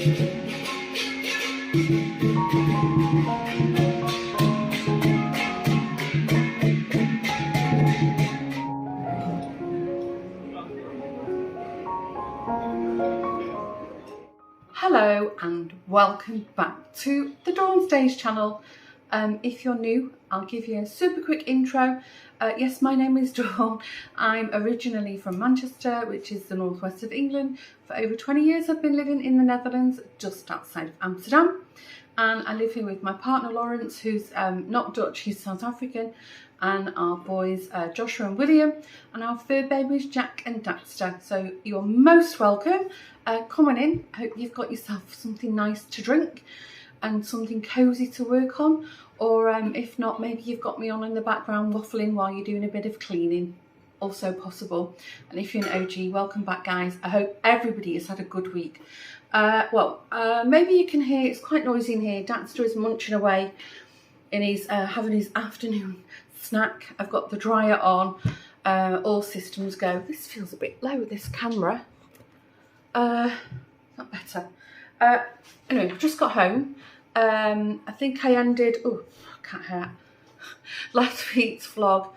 Hello and welcome back to the Dawn Stage channel. If you're new, I'll give you a super quick intro. Yes, my name is Dawn. I'm originally from Manchester, which is the northwest of England. For over 20 years I've been living in the Netherlands, just outside of Amsterdam. And I live here with my partner Lawrence, who's not Dutch, he's South African, and our boys Joshua and William, and our fur babies Jack and Daxter. So you're most welcome. Come on in. I hope you've got yourself something nice to drink and something cosy to work on, or if not, maybe you've got me on in the background waffling while you're doing a bit of cleaning, also possible. And if you're an OG, welcome back guys. I hope everybody has had a good week. Maybe you can hear it's quite noisy in here. Daxter is munching away and he's having his afternoon snack. I've got the dryer on, all systems go. This feels a bit low, this camera. Not better. Anyway, I've just got home. I think I ended, cat hair, last week's vlog.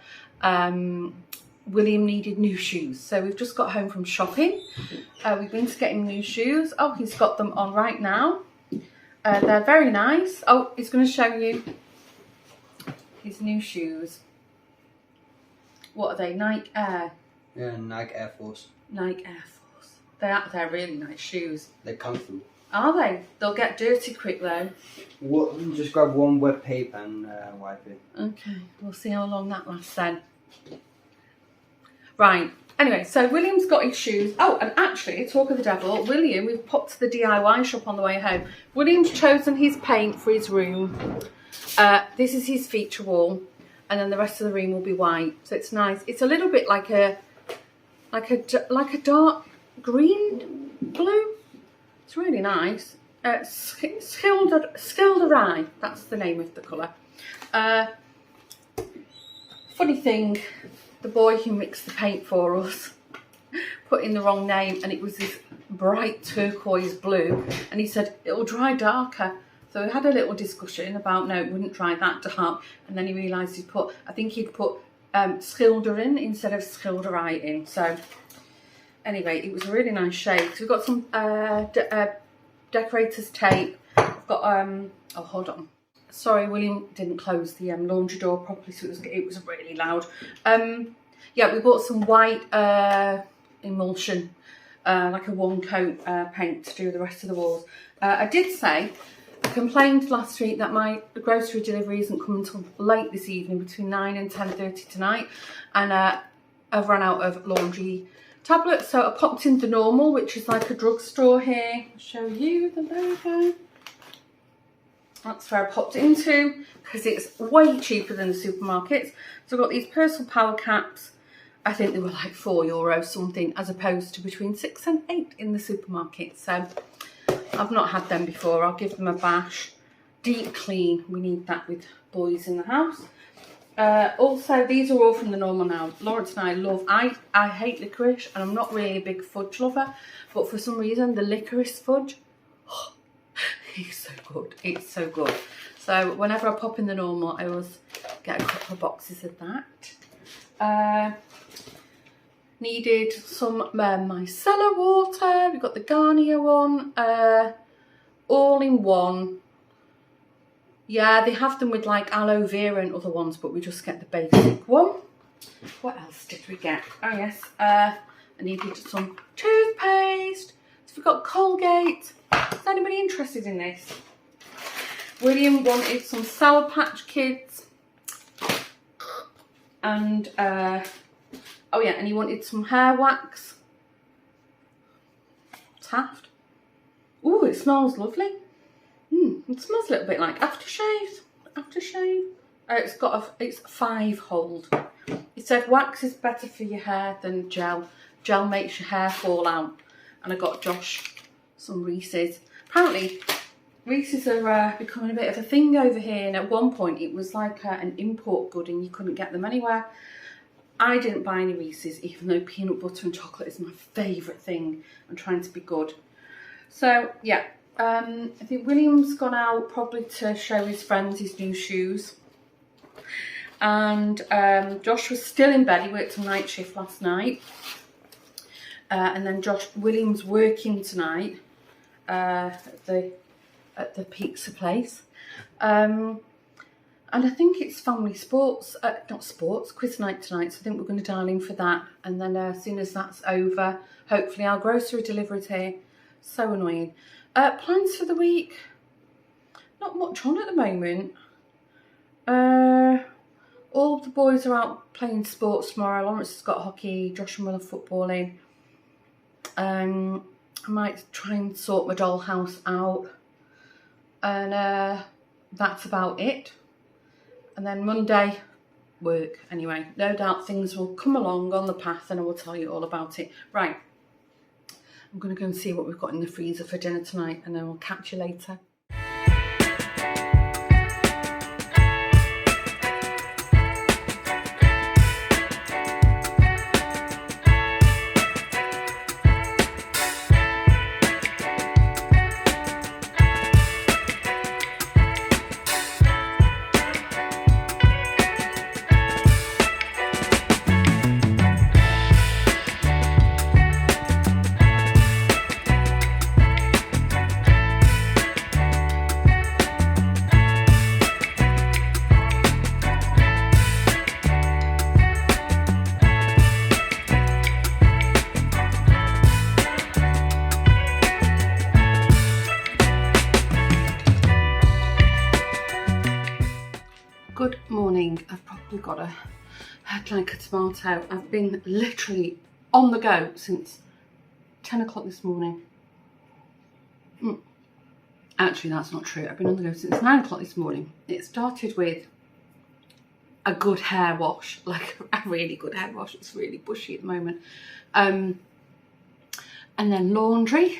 William needed new shoes, so we've just got home from shopping. We've been to get him new shoes. Oh, he's got them on right now. They're very nice. Oh, he's going to show you his new shoes. What are they? Nike Air? Yeah, Nike Air Force. Nike Air Force. They're really nice shoes. They're comfy. Are they? They'll get dirty quick though. Just grab one wet paper and wipe it. Okay, we'll see how long that lasts then. Right, anyway, so William's got his shoes. Oh, and actually, talk of the devil, William, we've popped to the DIY shop on the way home. William's chosen his paint for his room. This is his feature wall, and then the rest of the room will be white. So it's nice. It's a little bit like a dark green blue. It's really nice. Schilderij, that's the name of the colour. Funny thing, the boy who mixed the paint for us put in the wrong name, and it was this bright turquoise blue, and he said it'll dry darker. So we had a little discussion about no, it wouldn't dry that dark, and then he realised I think he'd put schilderen instead of schilderij in. So anyway, it was a really nice shade. So we've got some decorator's tape. I've got oh, hold on. Sorry, William didn't close the laundry door properly, so it was really loud. Yeah, we bought some white emulsion, like a one coat paint to do the rest of the walls. I did say, I complained last week that my grocery delivery isn't coming until late this evening, between 9 and 10:30 tonight, and I've run out of laundry tablets, so I popped into Normal, which is like a drugstore here. I'll show you the logo. That's where I popped into because it's way cheaper than the supermarkets. So I've got these personal power caps. I think they were like €4 something, as opposed to between 6 and 8 in the supermarket. So I've not had them before. I'll give them a bash. Deep clean. We need that with boys in the house. Also, these are all from the Normal now. Lawrence and I love, I hate licorice, and I'm not really a big fudge lover, but for some reason the licorice fudge, oh, it's so good. It's so good. So whenever I pop in the Normal, I always get a couple of boxes of that. Needed some micellar water. We've got the Garnier one, all in one. Yeah, they have them with like aloe vera and other ones, but we just get the basic one. What else did we get? Oh yes, I needed some toothpaste. So we've got Colgate. Is anybody interested in this? William wanted some Sour Patch Kids. And, oh yeah, and he wanted some hair wax. Taft. Ooh, it smells lovely. It smells a little bit like aftershave. It's 5 hold. It said wax is better for your hair than gel. Gel makes your hair fall out. And I got Josh some Reese's. Apparently, Reese's are becoming a bit of a thing over here. And at one point, it was like an import good and you couldn't get them anywhere. I didn't buy any Reese's, even though peanut butter and chocolate is my favourite thing. I'm trying to be good. So, yeah. I think William's gone out probably to show his friends his new shoes. And Josh was still in bed. He worked a night shift last night. And then William's working tonight at the pizza place. And I think it's family sports, not sports, quiz night tonight. So I think we're going to dial in for that. And then as soon as that's over, hopefully our grocery delivery's here. So annoying. Plans for the week? Not much on at the moment. All the boys are out playing sports tomorrow. Lawrence has got hockey, Josh and Will are footballing. I might try and sort my dollhouse out. And that's about it. And then Monday, work anyway. No doubt things will come along on the path and I will tell you all about it. Right. I'm going to go and see what we've got in the freezer for dinner tonight and then we'll catch you later. Good morning. I've probably got a head like a tomato. I've been literally on the go since 10 o'clock this morning. Actually, that's not true. I've been on the go since 9 o'clock this morning. It started with a good hair wash, like a really good hair wash. It's really bushy at the moment. And then laundry.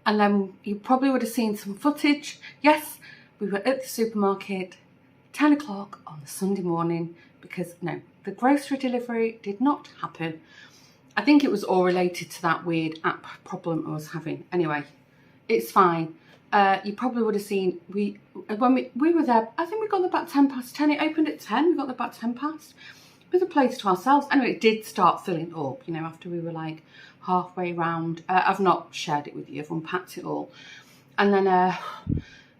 And then you probably would have seen some footage. Yes, we were at the supermarket 10 o'clock on the Sunday morning because no, the grocery delivery did not happen. I think it was all related to that weird app problem I was having. Anyway, it's fine. You probably would have seen when we were there, I think we got there about 10 past 10. It opened at 10, we got there about 10 past. With a place to ourselves. Anyway, it did start filling up, you know, after we were like halfway round. I've not shared it with you, I've unpacked it all. And then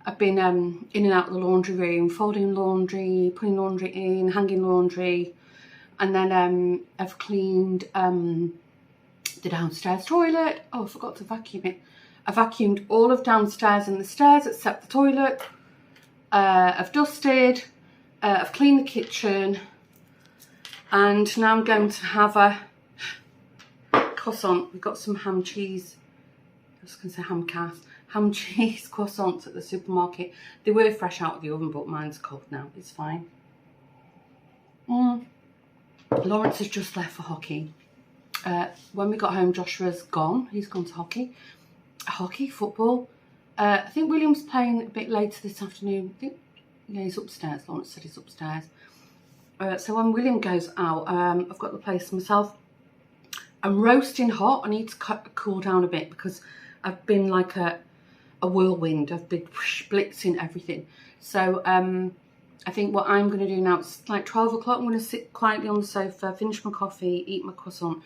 I've been in and out of the laundry room, folding laundry, putting laundry in, hanging laundry. And then I've cleaned the downstairs toilet. Oh, I forgot to vacuum it. I vacuumed all of downstairs and the stairs except the toilet. I've dusted. I've cleaned the kitchen. And now I'm going to have a croissant. We've got some ham cheese. I was going to say ham cheese croissants at the supermarket. They were fresh out of the oven, but mine's cold now. It's fine. Lawrence has just left for hockey. When we got home, Joshua's gone. He's gone to hockey. Hockey, football. I think William's playing a bit later this afternoon. I think he's upstairs. Lawrence said he's upstairs. So when William goes out, I've got the place to myself. I'm roasting hot. I need to cool down a bit because I've been like a whirlwind. I've been blitzing everything. So I think what I'm going to do now, it's like 12 o'clock. I'm going to sit quietly on the sofa, finish my coffee, eat my croissant.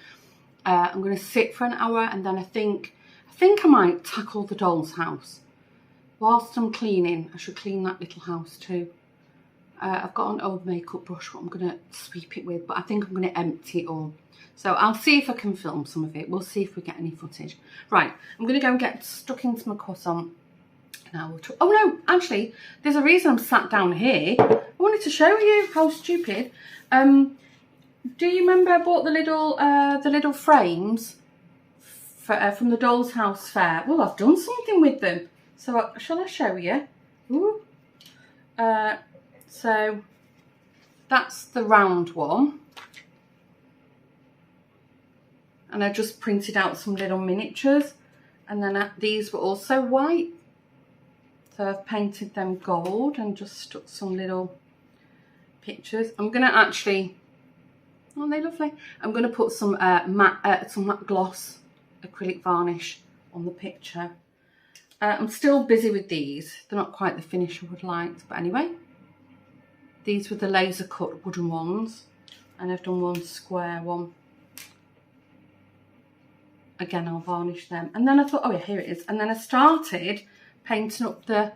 I'm going to sit for an hour and then I think I might tackle the doll's house. Whilst I'm cleaning, I should clean that little house too. I've got an old makeup brush what I'm going to sweep it with, but I think I'm going to empty it all. So I'll see if I can film some of it. We'll see if we get any footage. Right, I'm going to go and get stuck into my croissant. Now oh no, actually, there's a reason I'm sat down here. I wanted to show you how stupid. Do you remember I bought the little frames from the Doll's House fair? Well, I've done something with them. So shall I show you? Ooh. So that's the round one. And I just printed out some little miniatures. And then these were also white. So I've painted them gold and just stuck some little pictures. I'm going to actually, aren't they lovely? I'm going to put some matte gloss acrylic varnish on the picture. I'm still busy with these. They're not quite the finish I would like, but anyway. These were the laser cut wooden ones, and I've done one square one. Again, I'll varnish them. And then I thought, oh yeah, here it is. And then I started painting up the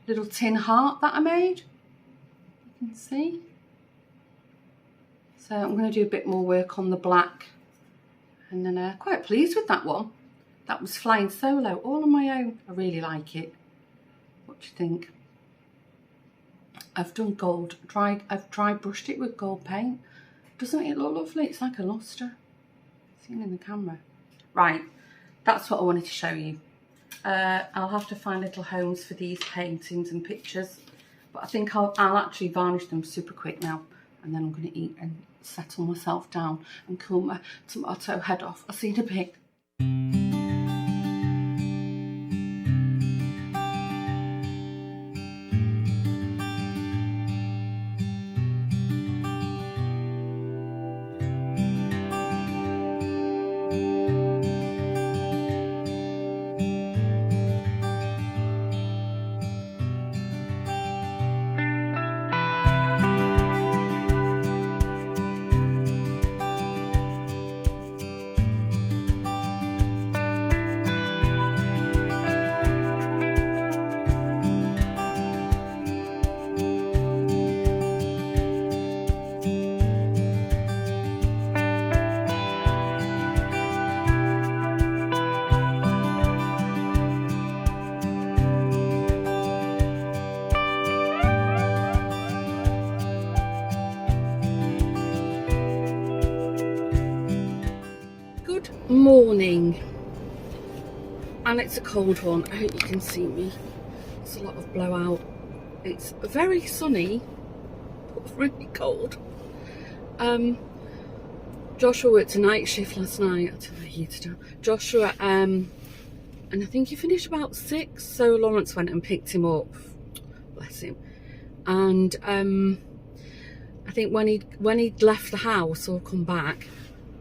little tin heart that I made. You can see. So I'm going to do a bit more work on the black. And then quite pleased with that one. That was flying solo, all on my own. I really like it. What do you think? I've done gold. I've dry brushed it with gold paint. Doesn't it look lovely? It's like a luster. Seen in the camera. Right, that's what I wanted to show you. I'll have to find little homes for these paintings and pictures, but I think I'll actually varnish them super quick now, and then I'm going to eat and settle myself down and cool my tomato head off. I'll see you in a bit. Morning, and it's a cold one. I hope you can see me. It's a lot of blowout. It's very sunny but really cold. Joshua worked a night shift last night. I tell you to do. Joshua and I think he finished about 6, so Lawrence went and picked him up, bless him. And I think when he'd left the house or come back,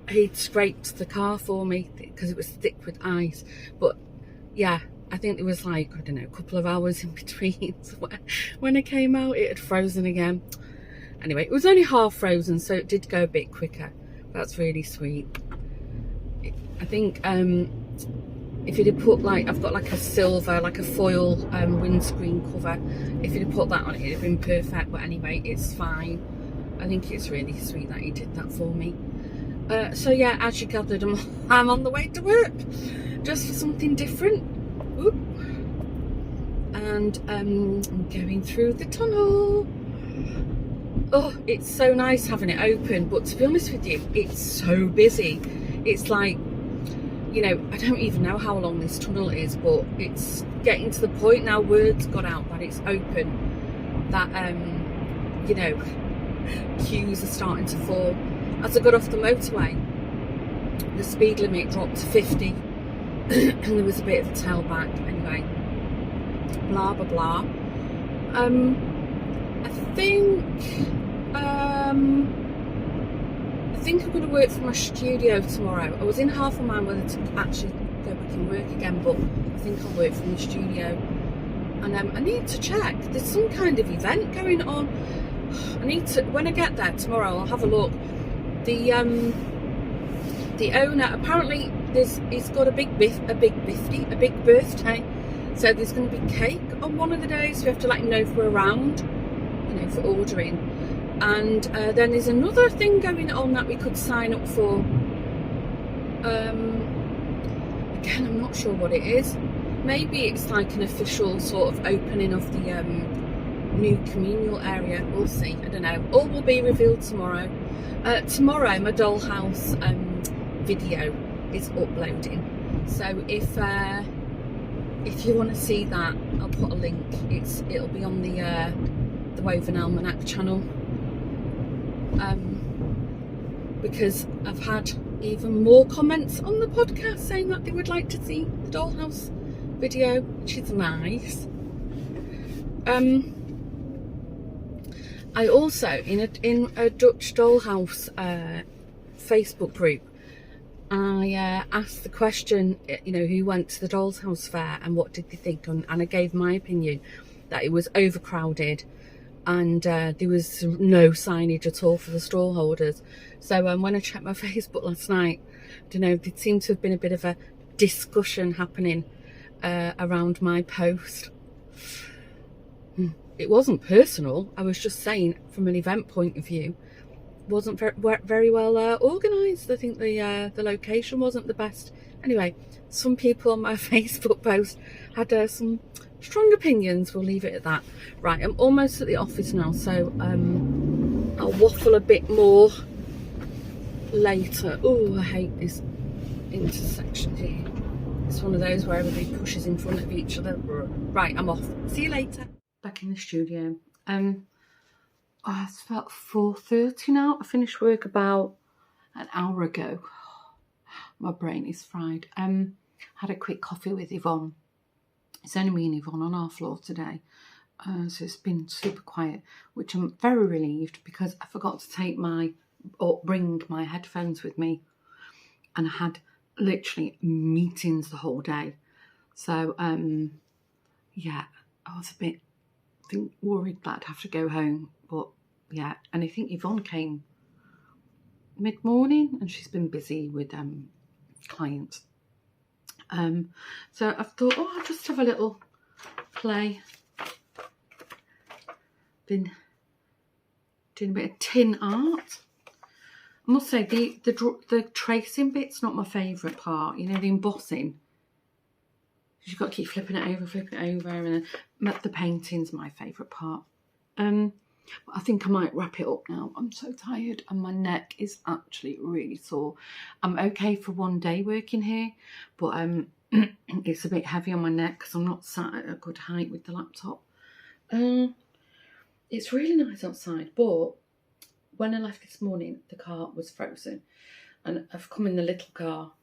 he'd scraped the car for me because it was thick with ice. But yeah, I think it was like, I don't know, a couple of hours in between. So when I came out, it had frozen again. Anyway, it was only half frozen, so it did go a bit quicker. That's really sweet. I think if you'd have put, like, I've got like a silver, like a foil windscreen cover. If you'd have put that on, it'd have been perfect. But anyway, it's fine. I think it's really sweet that he did that for me. So yeah, as you gathered, I'm on the way to work, just for something different. Oop. And I'm going through the tunnel. Oh, it's so nice having it open, but to be honest with you, it's so busy. It's like, you know, I don't even know how long this tunnel is, but it's getting to the point now, words got out that it's open, that you know, queues are starting to form. As I got off the motorway, the speed limit dropped to 50 and there was a bit of a tailback. Anyway, blah blah blah. I think I'm going to work from my studio tomorrow. I was in half a mind whether to actually go back and work again, but I think I'll work from the studio. And I need to check. There's some kind of event going on. I need to, when I get there tomorrow, I'll have a look. The owner, apparently he's got a big birthday, so there's going to be cake on one of the days. So we have to let him know if we're around, you know, for ordering. And then there's another thing going on that we could sign up for. Again, I'm not sure what it is. Maybe it's like an official sort of opening of the new communal area. We'll see. I don't know. All will be revealed tomorrow. Tomorrow my dollhouse video is uploading, so if you want to see that, I'll put a link. It'll be on the Woven Almanac channel, because I've had even more comments on the podcast saying that they would like to see the dollhouse video, which is nice. I also, in a Dutch dollhouse Facebook group, I asked the question, you know, who went to the Doll's House Fair and what did they think, and I gave my opinion that it was overcrowded and there was no signage at all for the stall holders. So when I checked my Facebook last night, I don't know, there seemed to have been a bit of a discussion happening around my post. It wasn't personal, I was just saying from an event point of view, wasn't very well organised. I think the location wasn't the best. Anyway, some people on my Facebook post had some strong opinions, we'll leave it at that. Right, I'm almost at the office now, so I'll waffle a bit more later. Oh, I hate this intersection here. It's one of those where everybody pushes in front of each other. Right, I'm off. See you later. Back in the studio. It's about 4:30 now. I finished work about an hour ago. My brain is fried. Had a quick coffee with Yvonne. It's only me and Yvonne on our floor today. So it's been super quiet, which I'm very relieved because I forgot to bring my headphones with me. And I had literally meetings the whole day. So, yeah, I was a bit worried that I'd have to go home. But yeah, and I think Yvonne came mid-morning and she's been busy with clients. So I've thought, I'll just have a little play. Been doing a bit of tin art. I must say the tracing bit's not my favourite part. You know, the embossing. You've got to keep flipping it over, and then the painting's my favourite part. But I think I might wrap it up now. I'm so tired and my neck is actually really sore. I'm okay for one day working here, but it's a bit heavy on my neck because I'm not sat at a good height with the laptop. It's really nice outside, but when I left this morning, the car was frozen, and I've come in the little car.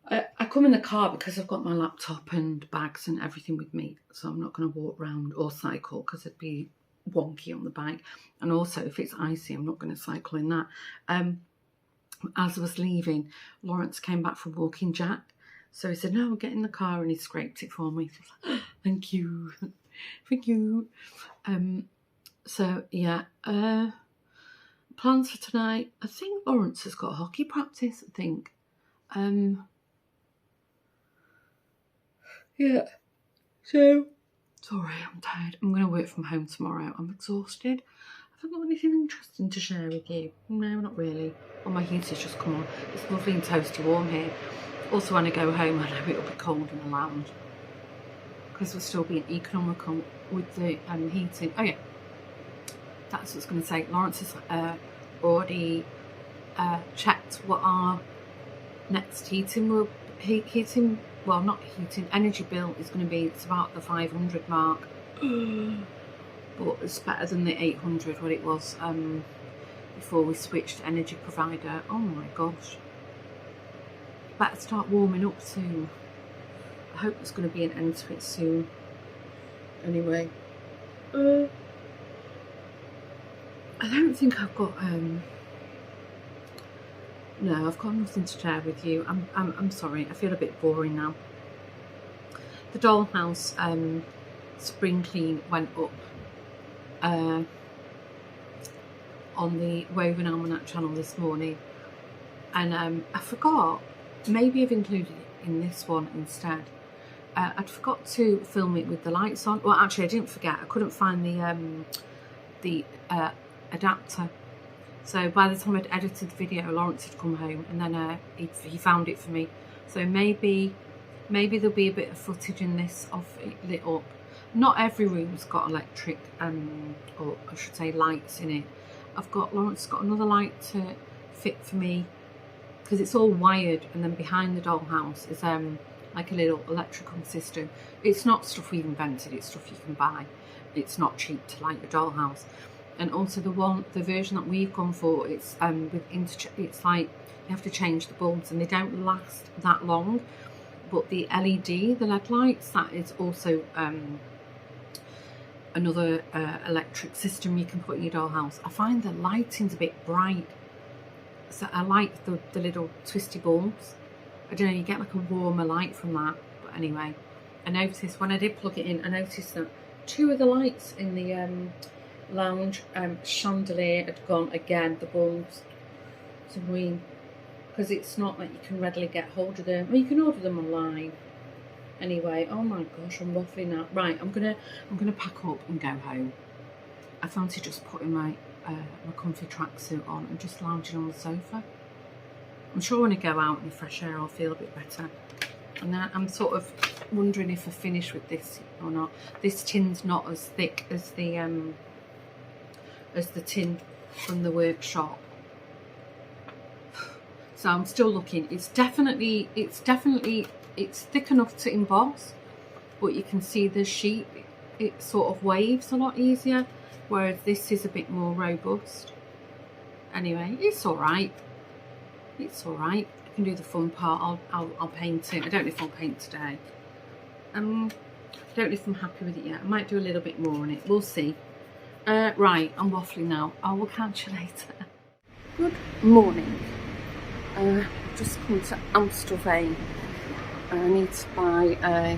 I come in the car because I've got my laptop and bags and everything with me, so I'm not going to walk around or cycle because it'd be wonky on the bike. And also, if it's icy, I'm not going to cycle in that. As I was leaving, Lawrence came back from walking Jack, so he said, "No, get in the car," and he scraped it for me. So I was like, thank you, thank you. So yeah, plans for tonight. I think Lawrence has got hockey practice. I think. Yeah. So sorry, I'm tired. I'm going to work from home tomorrow. I'm exhausted. Have I got anything interesting to share with you? No, not really. Well, my heater's just come on. It's lovely and toasty warm here. Also, when I go home, I know it'll be cold in the lounge because we're still being economical with the heating. Oh yeah, that's what I was going to say. Lawrence has already checked what our next energy bill is going to be. It's about the 500 mark. But it's better than the 800 what it was before we switched energy provider. Oh my gosh. Better start warming up soon. I hope there's going to be an end to it soon. Anyway. I don't think I've got no, I've got nothing to share with you. I'm sorry, I feel a bit boring now. The dollhouse spring clean went up on the Woven Almanac channel this morning, and I forgot, maybe I've included it in this one instead. I'd forgot to film it with the lights on. Well, actually I didn't forget, I couldn't find the adapter. So by the time I'd edited the video, Lawrence had come home, and then he found it for me. So maybe there'll be a bit of footage in this of it lit up. Not every room's got electric, or I should say lights in it. Lawrence got another light to fit for me because it's all wired, and then behind the dollhouse is like a little electrical system. It's not stuff we've invented, it's stuff you can buy. It's not cheap to light the dollhouse. And also the version that we've gone for, it's it's like you have to change the bulbs and they don't last that long. But the LED, the LED lights, that is also another electric system you can put in your dollhouse. I find the lighting's a bit bright, So I like the little twisty balls. I don't know, you get like a warmer light from that. But anyway, I noticed when I did plug it in, I noticed that 2 of the lights in the lounge chandelier had gone again, the bulbs. It's annoying because it's not like you can readily get hold of them. Well, you can order them online. Anyway, oh my gosh, I'm waffling now. Right, I'm gonna pack up and go home. I fancy just putting my comfy tracksuit on and just lounging on the sofa. I'm sure when I go out in the fresh air I'll feel a bit better. And I'm sort of wondering if I finish with this or not. This tin's not as thick as the tin from the workshop. So I'm still looking. It's definitely thick enough to emboss, but you can see the sheet, it sort of waves a lot easier, whereas this is a bit more robust. Anyway, it's all right. It's all right. I can do the fun part. I'll paint it. I don't know if I'll paint today. I don't know if I'm happy with it yet. I might do a little bit more on it. We'll see. Right, I'm waffling now. I will catch you later. Good morning. Just come to Amstelveen. I need to buy a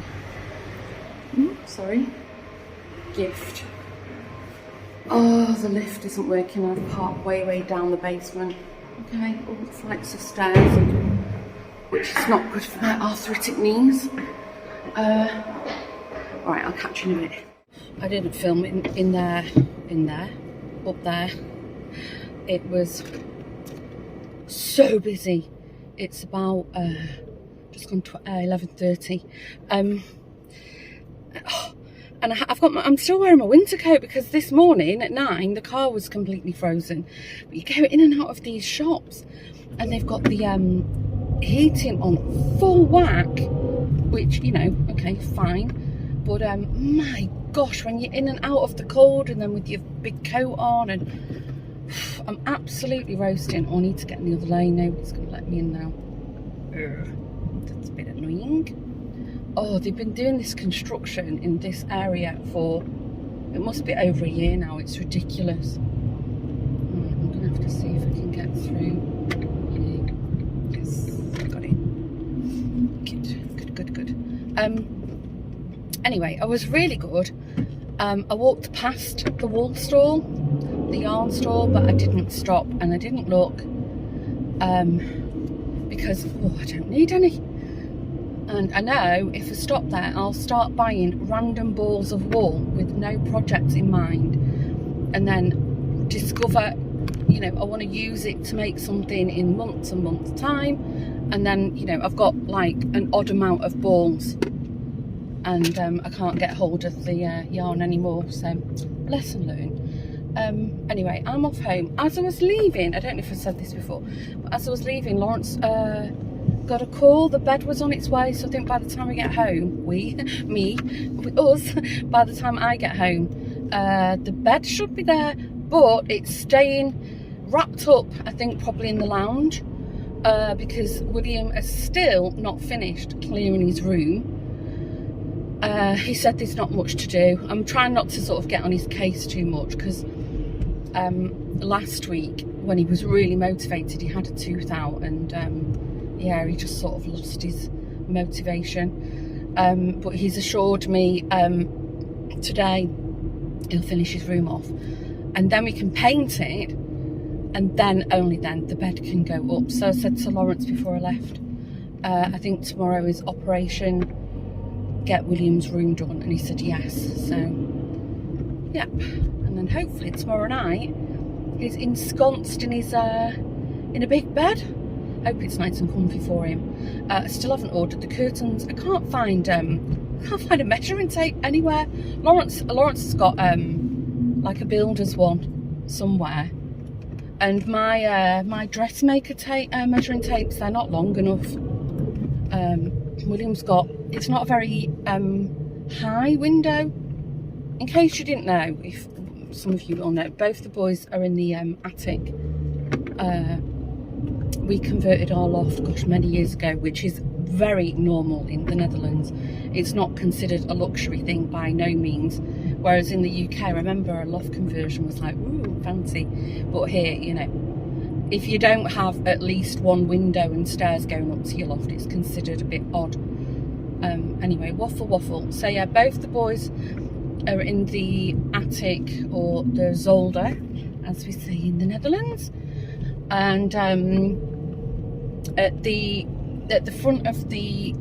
gift. Oh, the lift isn't working. I've parked way down the basement. Okay, all the flights of stairs, which is not good for my arthritic knees. Right, I'll catch you in a minute. I didn't film up there. It was so busy. It's about just gone to 11:30. And I'm still wearing my winter coat because this morning at 9 the car was completely frozen. But you go in and out of these shops and they've got the heating on full whack, which, you know, okay, fine. But my gosh, when you're in and out of the cold and then with your big coat on, and I'm absolutely roasting. Oh, I need to get in the other lane. Nobody's going to let me in now. That's a bit annoying. Oh, they've been doing this construction in this area for, it must be over a year now. It's ridiculous. Right, I'm going to have to see if I can get through. Yes, got it. Good. Anyway, I was really good. I walked past the wool stall, the yarn store, but I didn't stop and I didn't look because, oh, I don't need any. And I know if I stop there, I'll start buying random balls of wool with no project in mind, and then discover, you know, I want to use it to make something in months and months' time, and then, you know, I've got like an odd amount of balls, and I can't get hold of the yarn anymore. So, lesson learned. Anyway, I'm off home. As I was leaving, I don't know if I said this before, but as I was leaving, Lawrence got a call. The bed was on its way, so I think by the time we get home, us, by the time I get home, the bed should be there, but it's staying wrapped up, I think probably in the lounge, because William has still not finished clearing his room. He said there's not much to do. I'm trying not to sort of get on his case too much, because last week when he was really motivated, he had a tooth out, and yeah, he just sort of lost his motivation. But he's assured me today he'll finish his room off, and then we can paint it, and then only then the bed can go up. So I said to Lawrence before I left, I think tomorrow is operation get William's room done, and he said yes. So yep, and then hopefully tomorrow night he's ensconced in his in a big bed. Hope it's nice and comfy for him. I still haven't ordered the curtains. I can't find a measuring tape anywhere. Lawrence has got like a builder's one somewhere, and my dressmaker measuring tapes, they're not long enough. William's got, it's not a very high window. In case you didn't know, if some of you will know, both the boys are in the attic. We converted our loft, gosh, many years ago, which is very normal in the Netherlands. It's not considered a luxury thing by no means. Whereas in the UK, I remember a loft conversion was like, ooh, fancy. But here, you know, if you don't have at least one window and stairs going up to your loft, it's considered a bit odd. Anyway, waffle. So yeah, both the boys are in the attic, or the zolder, as we say in the Netherlands. And at the front of the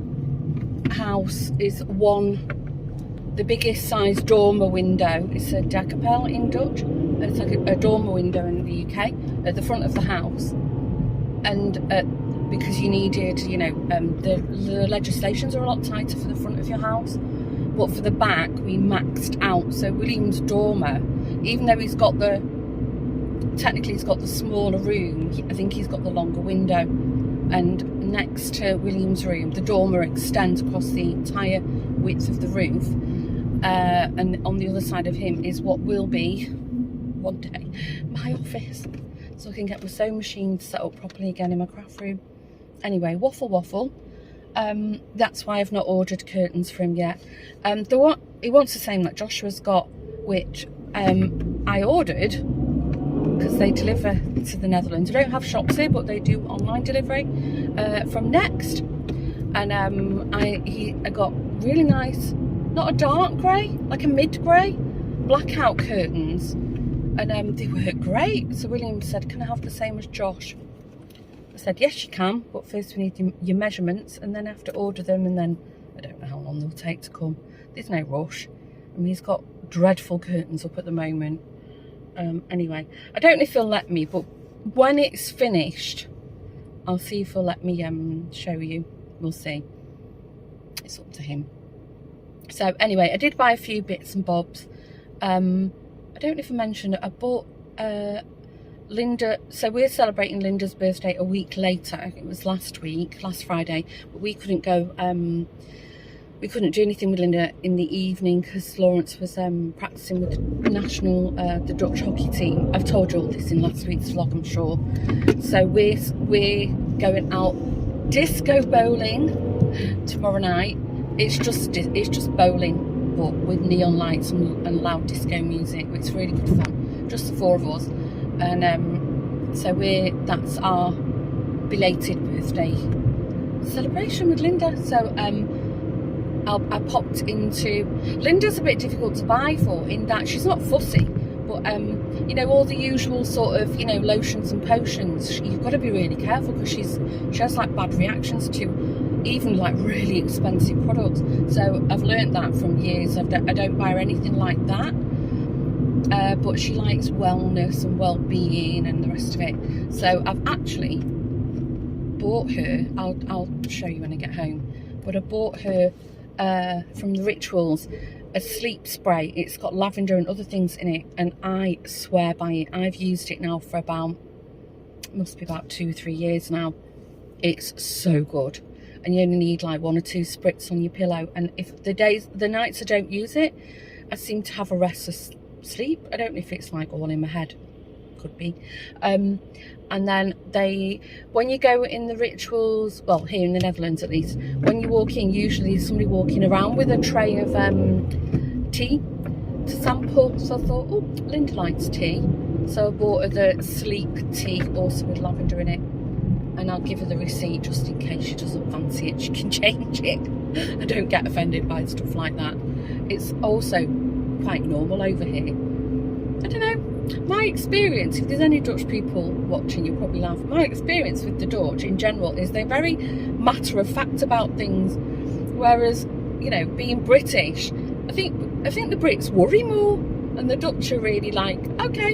house is the biggest size dormer window. It's a dakkapel in Dutch. It's like a dormer window in the UK at the front of the house. And because you needed, you know, the legislations are a lot tighter for the front of your house, but for the back we maxed out. So William's dormer, even though technically he's got the smaller room, I think he's got the longer window. And next to William's room, the dormer extends across the entire width of the roof. And on the other side of him is what will be, one day, my office. So I can get my sewing machine set up properly again in my craft room. Anyway, waffle. That's why I've not ordered curtains for him yet. He wants the same that Joshua's got, which I ordered, because they deliver to the Netherlands. I don't have shops here, but they do online delivery from Next. And I got really nice, not a dark grey, like a mid grey, blackout curtains, and they work great. So William said, can I have the same as Josh? I said, yes you can, but first we need your measurements, and then I have to order them, and then I don't know how long they'll take to come. There's no rush. I mean, he's got dreadful curtains up at the moment. Anyway, I don't know if he'll let me, but when it's finished, I'll see if he'll let me show you. We'll see. It's up to him. So anyway, I did buy a few bits and bobs. I don't know if I mentioned it, I bought Linda, so we're celebrating Linda's birthday a week later. It was last Friday, but we couldn't go, we couldn't do anything with Linda in the evening because Lawrence was practicing with the Dutch hockey team. I've told you all this in last week's vlog, I'm sure. So we're going out disco bowling tomorrow night. It's just bowling, but with neon lights and loud disco music. It's really good fun. Just the four of us, and so that's our belated birthday celebration with Linda. So I popped into Linda's a bit difficult to buy for, in that she's not fussy, but you know, all the usual sort of, you know, lotions and potions, you've got to be really careful because she has like bad reactions to even like really expensive products. So I've learnt that from years. I don't buy her anything like that, but she likes wellness and well-being and the rest of it. So I've actually bought her, I'll show you when I get home, but I bought her from the Rituals a sleep spray. It's got lavender and other things in it, and I swear by it. I've used it now for must be about 2-3 years now. It's so good, and you only need like 1 or 2 spritz on your pillow, and if the nights I don't use it, I seem to have a restless sleep. I don't know if it's like all in my head, could be. And then when you go in the Rituals, well, here in the Netherlands at least, when you walk in, usually there's somebody walking around with a tray of tea to sample. So I thought, oh, Linda likes tea, so I bought her the sleep tea, also with lavender in it, and I'll give her the receipt just in case she doesn't fancy it. She can change it. I don't get offended by stuff like that. It's also quite normal over here. I don't know. My experience, if there's any Dutch people watching, you'll probably laugh. My experience with the Dutch in general is they're very matter of fact about things, whereas, you know, being British, I think the Brits worry more, and the Dutch are really like, okay,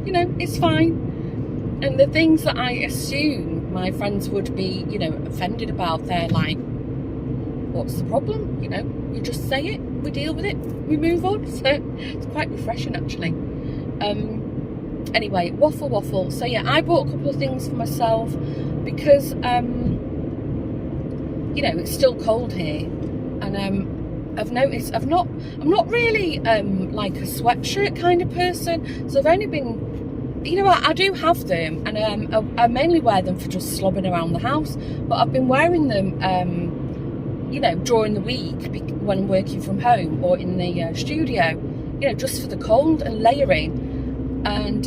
you know, it's fine. And the things that I assume my friends would be, you know, offended about, they're like, what's the problem? You know, you just say it, we deal with it, we move on. So it's quite refreshing actually. Anyway, waffle. So yeah, I bought a couple of things for myself because you know, it's still cold here, and I've noticed I'm not really like a sweatshirt kind of person, so I've only been, you know, I do have them, and I mainly wear them for just slobbing around the house, but I've been wearing them you know, during the week when I'm working from home or in the studio, you know, just for the cold and layering. And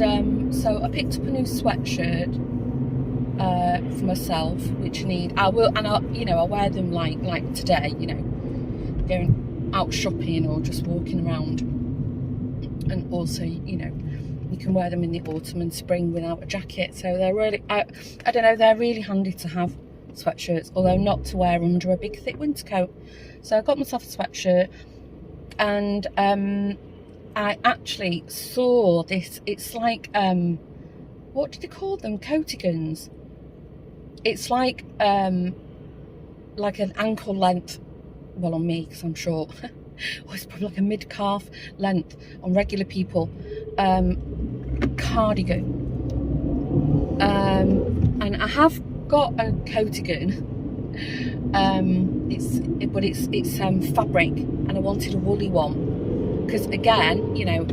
so I picked up a new sweatshirt. for myself, which need, I will, and I'll, you know, I wear them like today, you know, going out shopping or just walking around. And also, you know, you can wear them in the autumn and spring without a jacket. So they're really, I don't know, they're really handy to have, sweatshirts, although not to wear under a big thick winter coat. So I got myself a sweatshirt, and I actually saw this, it's like, what do they call them? Coatigans. It's like an ankle length, well, on me because I'm short. Oh, it's probably like a mid-calf length on regular people. Cardigan. And I have got a coatigan. It's fabric, and I wanted a woolly one because, again, you know,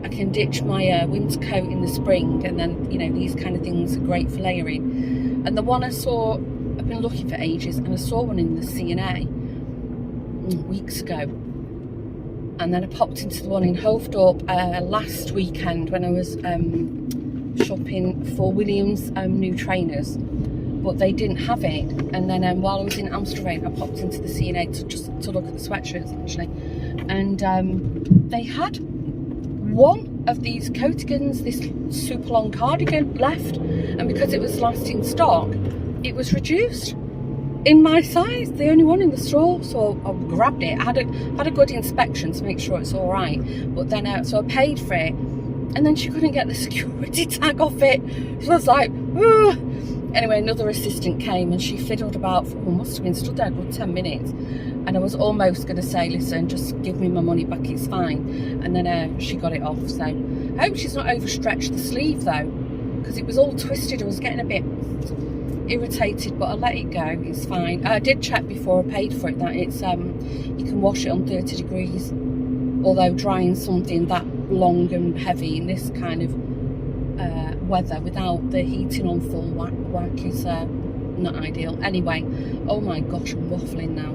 I can ditch my winter coat in the spring, and then, you know, these kind of things are great for layering. And the one I saw, I've been looking for ages, and I saw one in the C&A weeks ago, and then I popped into the one in Hovedorp last weekend when I was shopping for William's new trainers, but they didn't have it. And then while I was in Amsterdam, I popped into the C&A to look at the sweatshirts actually, and they had one of these coatigans, this super long cardigan left, and because it was last in stock, it was reduced in my size, the only one in the store. So I grabbed it. I had a good inspection to make sure it's all right, but then so I paid for it, and then she couldn't get the security tag off it. So I was like, ooh. Anyway, another assistant came, and she fiddled about for, well, must have been stood there a good 10 minutes, and I was almost going to say, listen, just give me my money back, it's fine. And then she got it off. So I hope she's not overstretched the sleeve though, because it was all twisted. I was getting a bit irritated, but I let it go, it's fine. I did check before I paid for it that it's you can wash it on 30 degrees, although drying something that long and heavy in this kind of weather without the heating on full whack is not ideal. Anyway, oh my gosh, I'm waffling now,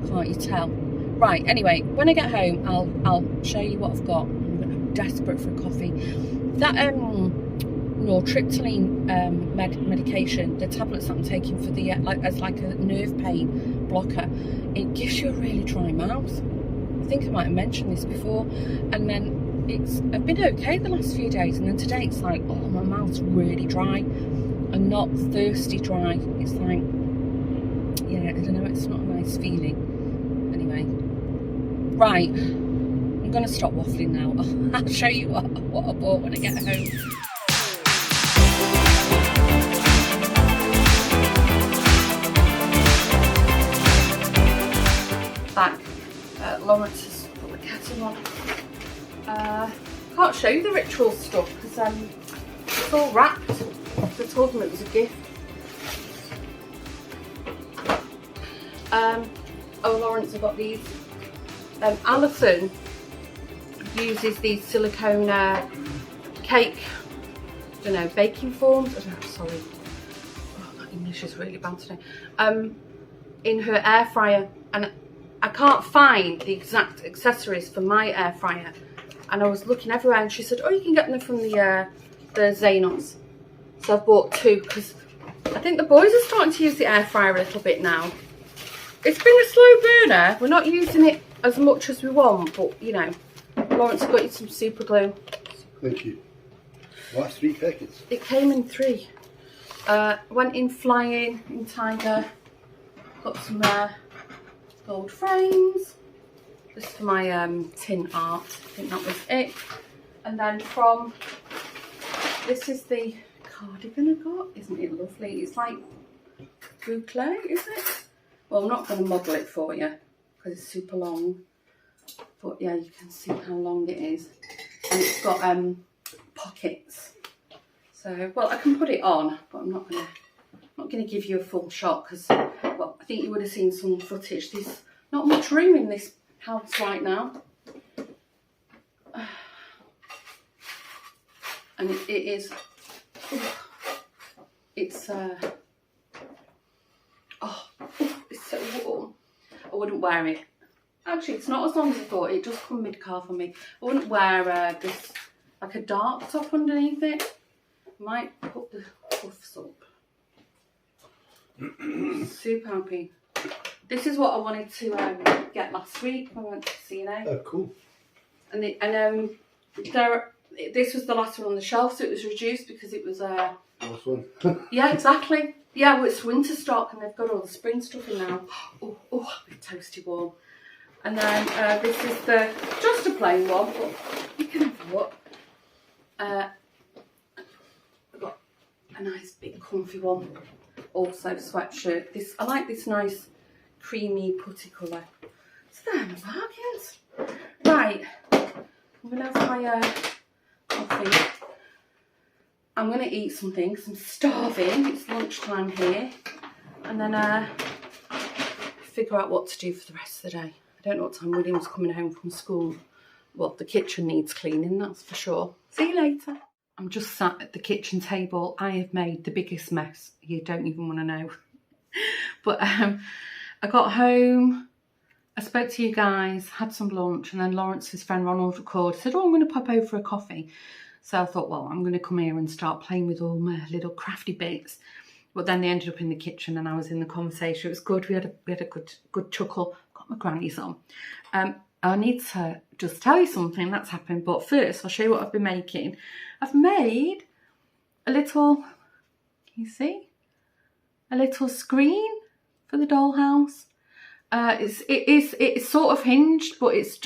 can't you tell? Right, anyway, when I get home I'll show you what I've got. I'm desperate for a coffee. That nortriptyline medication, the tablets that I'm taking for the as like a nerve pain blocker, it gives you a really dry mouth. I think I might have mentioned this before. And then I've been okay the last few days, and then today it's like, oh, my mouth's really dry, and not thirsty dry. It's like, yeah, I don't know, it's not a nice feeling. Anyway, right, I'm gonna stop waffling now. I'll show you what I bought when I get home. Back at Lawrence's, put the kettle on. Can't show you the ritual stuff because it's all wrapped. I told them it was a gift. Oh, Lawrence, I got these. Alison uses these silicone cake, I don't know, baking forms. I don't know, sorry. Oh, my English is really bad today. In her air fryer, and I can't find the exact accessories for my air fryer. And I was looking everywhere, and she said, oh, you can get them from the Zanos. So I've bought two, because I think the boys are starting to use the air fryer a little bit now. It's been a slow burner. We're not using it as much as we want, but, you know, Lawrence got you some super glue. Thank you. Last 3 packets. It came in 3. Went in flying in Tiger. Got some gold frames. This is for my tin art. I think that was it. And then from, this is the cardigan I got. Isn't it lovely? It's like boucle, is it? Well, I'm not going to model it for you because it's super long. But yeah, you can see how long it is. And it's got pockets. So, well, I can put it on, but I'm not going to give you a full shot because, well, I think you would have seen some footage. There's not much room in this house right now. And it is, it's so warm. I wouldn't wear it. Actually, it's not as long as I thought. It does come mid-calf on me. I wouldn't wear this, like a dark top underneath it. I might put the cuffs up. Super happy. This is what I wanted to get last week when I went to C&A. Oh, cool. And this was the last one on the shelf, so it was reduced because it was Last one. yeah, exactly. Yeah, well, it's winter stock and they've got all the spring stuff in now. Oh, it's toasty warm. And then this is just a plain one, but you can have what. I've got a nice big comfy one. Also sweatshirt. I like this nice creamy putty colour. So there, my bargains. Right, I'm gonna have my coffee. I'm gonna eat something because I'm starving. It's lunchtime here, and then figure out what to do for the rest of the day. I don't know what time William's coming home from school. Well, the kitchen needs cleaning, that's for sure. See you later. I'm just sat at the kitchen table. I have made the biggest mess. You don't even want to know. But I got home, I spoke to you guys, had some lunch, and then Lawrence's friend Ronald recorded, said, oh, I'm going to pop over for a coffee. So I thought, well, I'm going to come here and start playing with all my little crafty bits. But then they ended up in the kitchen and I was in the conversation. It was good. We had a good chuckle. Got my grannies on. I need to just tell you something that's happened. But first, I'll show you what I've been making. I've made a little, can you see? A little screen for the dollhouse. It's sort of hinged, but it's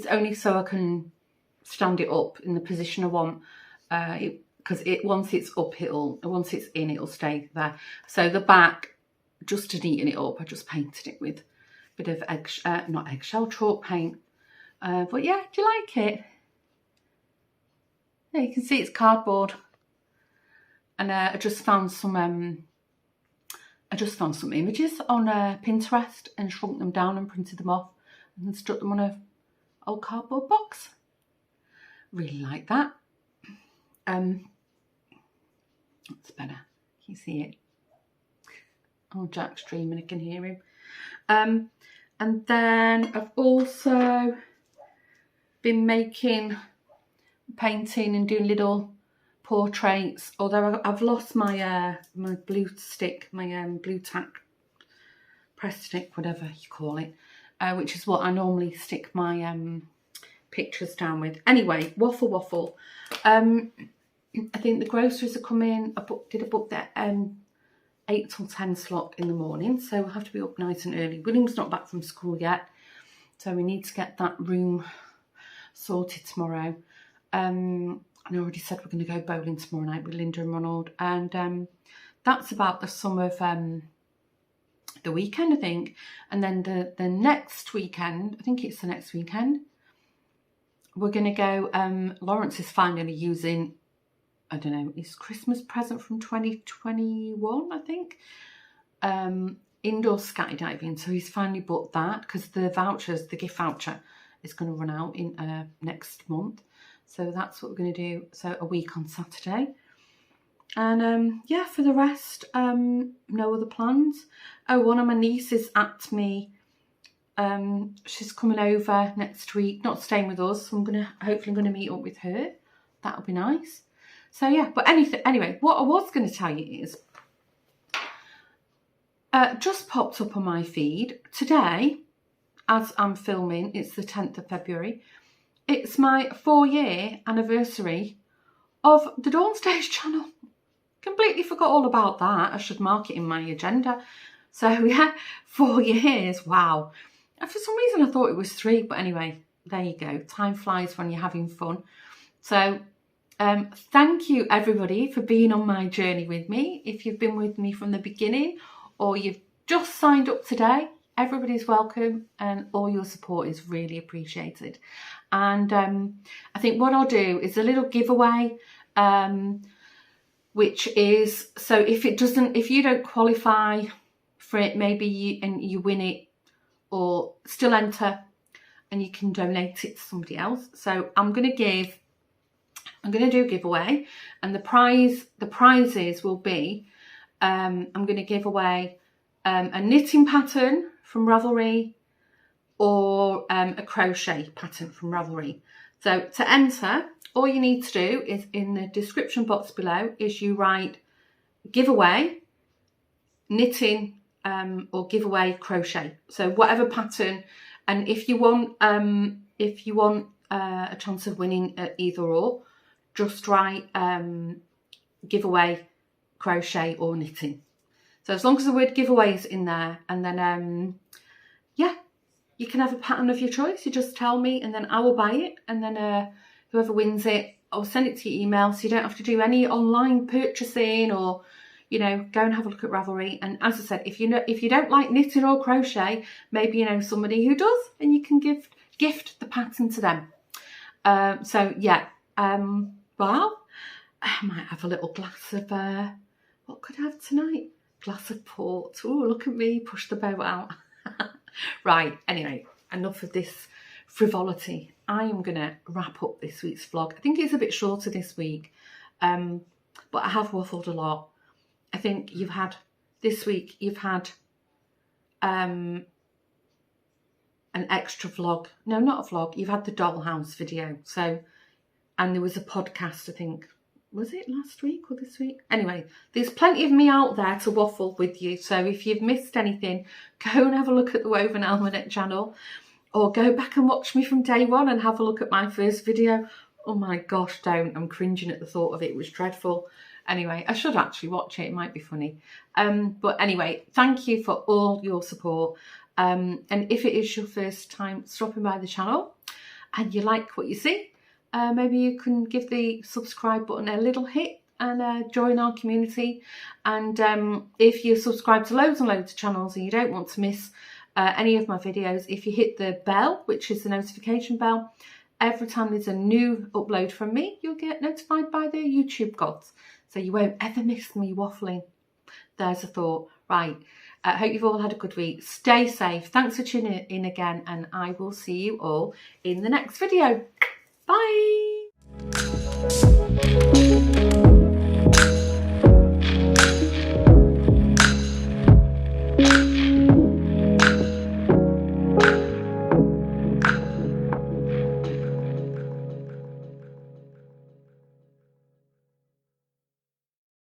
only so I can stand it up in the position I want. Because once it's up, once it's in, it'll stay there. So the back, just to neaten it up, I just painted it with a bit of not eggshell, chalk paint. But yeah, do you like it? Yeah, you can see it's cardboard. And I just found some images on Pinterest and shrunk them down and printed them off and then stuck them on a old cardboard box. Really like that. That's better. Can you see it? Oh, Jack's dreaming, I can hear him. And then I've also been painting and doing little portraits, although I've lost my my blue stick, my blue tack press stick, whatever you call it, which is what I normally stick my pictures down with. Anyway, waffle. I think the groceries are coming. I did a book that 8 till 10 slot in the morning, so we'll have to be up nice and early. William's not back from school yet, so we need to get that room sorted tomorrow. And I already said we're going to go bowling tomorrow night with Linda and Ronald, and that's about the sum of the weekend, I think. And then the next weekend, I think it's the next weekend, we're going to go, Lawrence is finally using, I don't know, his Christmas present from 2021, I think, indoor skydiving. So he's finally bought that because the gift voucher is going to run out in next month. So that's what we're going to do. So a week on Saturday. And yeah, for the rest, no other plans. Oh, one of my nieces at me. She's coming over next week, not staying with us. So hopefully I'm gonna meet up with her. That'll be nice. So yeah, but anyway, what I was going to tell you is, just popped up on my feed today, as I'm filming. It's the 10th of February. It's my 4-year anniversary of the Dawn Stage channel. Completely forgot all about that. I should mark it in my agenda. So yeah, 4 years. Wow. And for some reason I thought it was 3, but anyway, there you go. Time flies when you're having fun. So thank you everybody for being on my journey with me. If you've been with me from the beginning or you've just signed up today, everybody's welcome and all your support is really appreciated. And I think what I'll do is a little giveaway, which is, so if you don't qualify for it, maybe you win it, or still enter and you can donate it to somebody else. So I'm going to do a giveaway, and the prizes will be, I'm going to give away a knitting pattern from Ravelry or a crochet pattern from Ravelry. So to enter, all you need to do is in the description box below is you write giveaway knitting or giveaway crochet. So whatever pattern, and if you want a chance of winning at either or, just write giveaway crochet or knitting. So as long as the word giveaway is in there, and then yeah, you can have a pattern of your choice. You just tell me, and then I will buy it, and then whoever wins it, I'll send it to your email, so you don't have to do any online purchasing, or you know, go and have a look at Ravelry. And as I said, if you don't like knitting or crochet, maybe you know somebody who does, and you can gift the pattern to them. So yeah, well, I might have a little glass of what could I have tonight? Glass of port. Oh, look at me, push the boat out. Right, anyway, enough of this frivolity. I am going to wrap up this week's vlog. I think it's a bit shorter this week, but I have waffled a lot. I think this week you've had an extra vlog. No, not a vlog. You've had the dollhouse video. So, and there was a podcast, I think. Was it last week or this week? Anyway, there's plenty of me out there to waffle with you. So if you've missed anything, go and have a look at the Woven Almanac channel, or go back and watch me from day one and have a look at my first video. Oh my gosh, don't. I'm cringing at the thought of it. It was dreadful. Anyway, I should actually watch it. It might be funny. But anyway, thank you for all your support. And if it is your first time stopping by the channel and you like what you see, maybe you can give the subscribe button a little hit and join our community. And if you subscribe to loads and loads of channels and you don't want to miss any of my videos, if you hit the bell, which is the notification bell, every time there's a new upload from me, you'll get notified by the YouTube gods. So you won't ever miss me waffling. There's a thought. Right. I hope you've all had a good week. Stay safe. Thanks for tuning in again, and I will see you all in the next video. Bye.